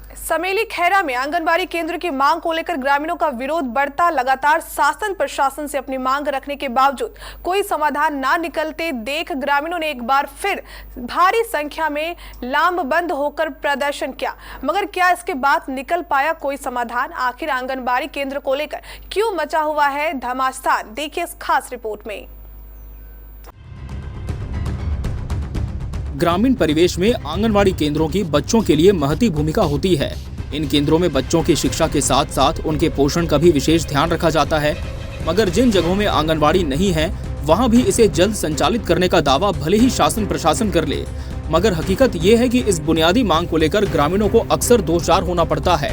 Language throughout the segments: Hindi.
समेली खैरा में आंगनबाड़ी केंद्र की मांग को लेकर ग्रामीणों का विरोध बढ़ता। लगातार शासन प्रशासन से अपनी मांग रखने के बावजूद कोई समाधान ना निकलते देख ग्रामीणों ने एक बार फिर भारी संख्या में लामबंद होकर प्रदर्शन किया, मगर क्या इसके बाद निकल पाया कोई समाधान? आखिर आंगनबाड़ी केंद्र को लेकर क्यों मचा हुआ है घमासान? देखिए इस खास रिपोर्ट में। ग्रामीण परिवेश में आंगनवाड़ी केंद्रों की बच्चों के लिए महती भूमिका होती है। इन केंद्रों में बच्चों की शिक्षा के साथ साथ उनके पोषण का भी विशेष ध्यान रखा जाता है, मगर जिन जगहों में आंगनवाड़ी नहीं है वहां भी इसे जल्द संचालित करने का दावा भले ही शासन प्रशासन कर ले, मगर हकीकत ये है कि इस बुनियादी मांग को लेकर ग्रामीणों को अक्सर दो चार होना पड़ता है।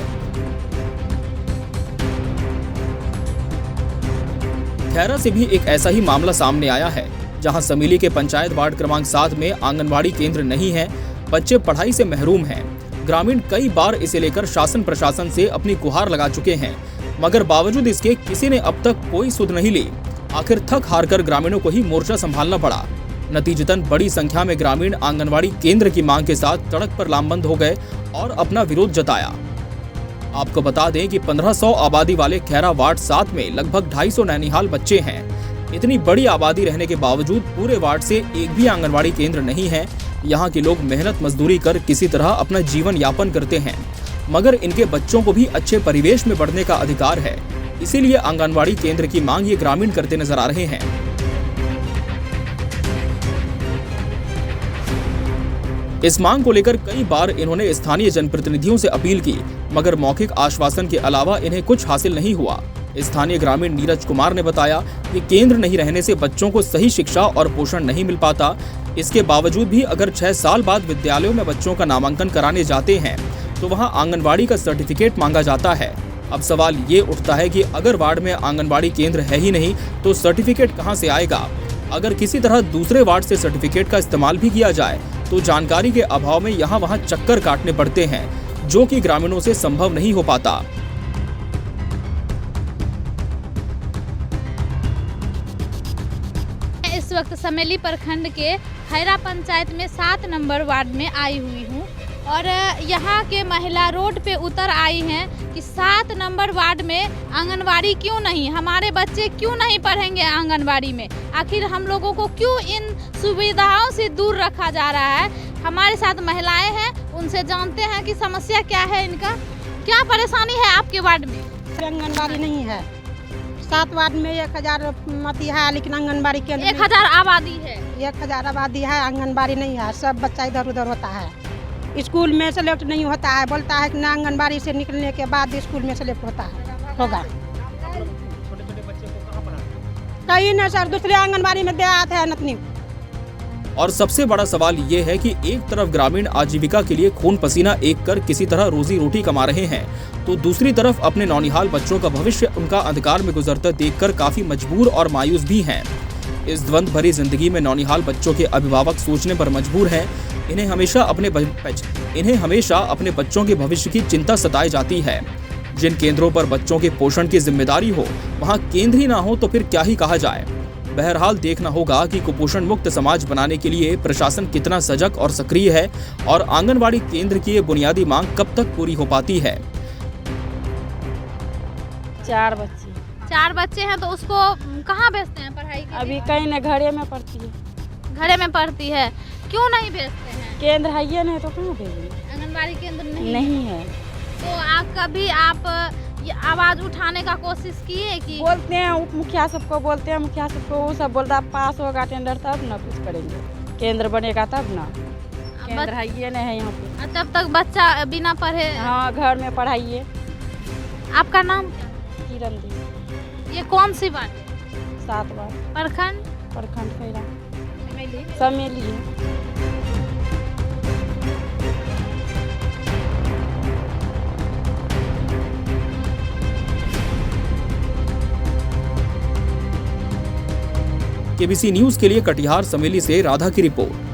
खैरा से भी एक ऐसा ही मामला सामने आया है, जहां समेली के पंचायत वार्ड क्रमांक 7 में आंगनवाड़ी केंद्र नहीं है, बच्चे पढ़ाई से महरूम हैं। ग्रामीण कई बार इसे लेकर शासन प्रशासन से अपनी गुहार लगा चुके हैं, मगर बावजूद इसके किसी ने अब तक कोई सुध नहीं ली। आखिर थक हार कर ग्रामीणों को ही मोर्चा संभालना पड़ा। नतीजतन बड़ी संख्या में ग्रामीण आंगनवाड़ी केंद्र की मांग के साथ सड़क पर लामबंद हो गए और अपना विरोध जताया। आपको बता दें कि 1500 आबादी वाले खैरा वार्ड 7 में लगभग 250 नैनीहाल बच्चे हैं। इतनी बड़ी आबादी रहने के बावजूद पूरे वार्ड से एक भी आंगनवाड़ी केंद्र नहीं है। यहाँ के लोग मेहनत मजदूरी कर किसी तरह अपना जीवन यापन करते हैं, मगर इनके बच्चों को भी अच्छे परिवेश में बढ़ने का अधिकार है। इसीलिए आंगनवाड़ी केंद्र की मांग ये ग्रामीण करते नजर आ रहे हैं। इस मांग को लेकर कई बार इन्होंने स्थानीय जनप्रतिनिधियों से अपील की, मगर मौखिक आश्वासन के अलावा इन्हें कुछ हासिल नहीं हुआ। स्थानीय ग्रामीण नीरज कुमार ने बताया कि केंद्र नहीं रहने से बच्चों को सही शिक्षा और पोषण नहीं मिल पाता। इसके बावजूद भी अगर 6 साल बाद विद्यालयों में बच्चों का नामांकन कराने जाते हैं तो वहां आंगनवाड़ी का सर्टिफिकेट मांगा जाता है। अब सवाल ये उठता है कि अगर वार्ड में आंगनवाड़ी केंद्र है ही नहीं तो सर्टिफिकेट कहां से आएगा? अगर किसी तरह दूसरे वार्ड से सर्टिफिकेट का इस्तेमाल भी किया जाए तो जानकारी के अभाव में यहाँ वहाँ चक्कर काटने पड़ते हैं, जो कि ग्रामीणों से संभव नहीं हो पाता। इस वक्त समेली प्रखंड के खैरा पंचायत में 7 नंबर वार्ड में आई हुई हूँ और यहाँ के महिला रोड पे उतर आई हैं कि 7 नंबर वार्ड में आंगनवाड़ी क्यों नहीं, हमारे बच्चे क्यों नहीं पढ़ेंगे आंगनवाड़ी में, आखिर हम लोगों को क्यों इन सुविधाओं से दूर रखा जा रहा है। हमारे साथ महिलाएं हैं, उनसे जानते हैं कि समस्या क्या है, इनका क्या परेशानी है आपके वार्ड में। आंगनबाड़ी नहीं है। 7 वार्ड में 1000 मती है, लेकिन आंगनबाड़ी केंद्र 1000 आबादी है। 1000 आबादी है, आंगनबाड़ी नहीं है। सब बच्चा इधर उधर होता है, स्कूल में सेलेक्ट नहीं होता है। बोलता है कि ना आंगनबाड़ी से निकलने के बाद स्कूल में सेलेक्ट होगा। कहीं ना सर, दूसरे आंगनबाड़ी में देहात है नतनी। और सबसे बड़ा सवाल ये है कि एक तरफ ग्रामीण आजीविका के लिए खून पसीना एक कर किसी तरह रोजी रोटी कमा रहे हैं, तो दूसरी तरफ अपने नौनिहाल बच्चों का भविष्य उनका अंधकार में गुजरता देखकर काफी मजबूर और मायूस भी हैं। इस द्वंद्व भरी जिंदगी में नौनिहाल बच्चों के अभिभावक सोचने पर मजबूर हैं। इन्हें हमेशा अपने बच्चों के भविष्य की चिंता सताई जाती है। जिन केंद्रों पर बच्चों के पोषण की जिम्मेदारी हो वहाँ केंद्र ही ना हो तो फिर क्या ही कहा जाए। बहरहाल देखना होगा कि कुपोषण मुक्त समाज बनाने के लिए प्रशासन कितना सजग और सक्रिय है और आंगनवाड़ी केंद्र की ये बुनियादी मांग कब तक पूरी हो पाती है। 4 बच्चे हैं तो उसको कहाँ भेजते हैं पढ़ाई के लिए? अभी कहीं न घरे में पढ़ती है। घरे में पढ़ती है, क्यों नहीं भेजते हैं? केंद्र है ये नहीं तो कहाँ भेजेंगे? आंगनबाड़ी केंद्र नहीं है। तो आप ये आवाज उठाने का कोशिश किए कि? बोलते हैं उप मुखिया सबको, बोलते हैं मुखिया सबको, वो सब बोलता है पास होगा टेंडर तब ना कुछ करेंगे, केंद्र बनेगा तब ना। केंद्र है ये नहीं है यहाँ पे। तब तक बच्चा बिना पढ़े? हाँ, घर में पढ़ाइए। आपका नाम? किरण दी। ये कौन सी वार्ड? 7 वार्ड। प्रखंड खैरा समेली है। केबीसी न्यूज के लिए कटिहार समेली से राधा की रिपोर्ट।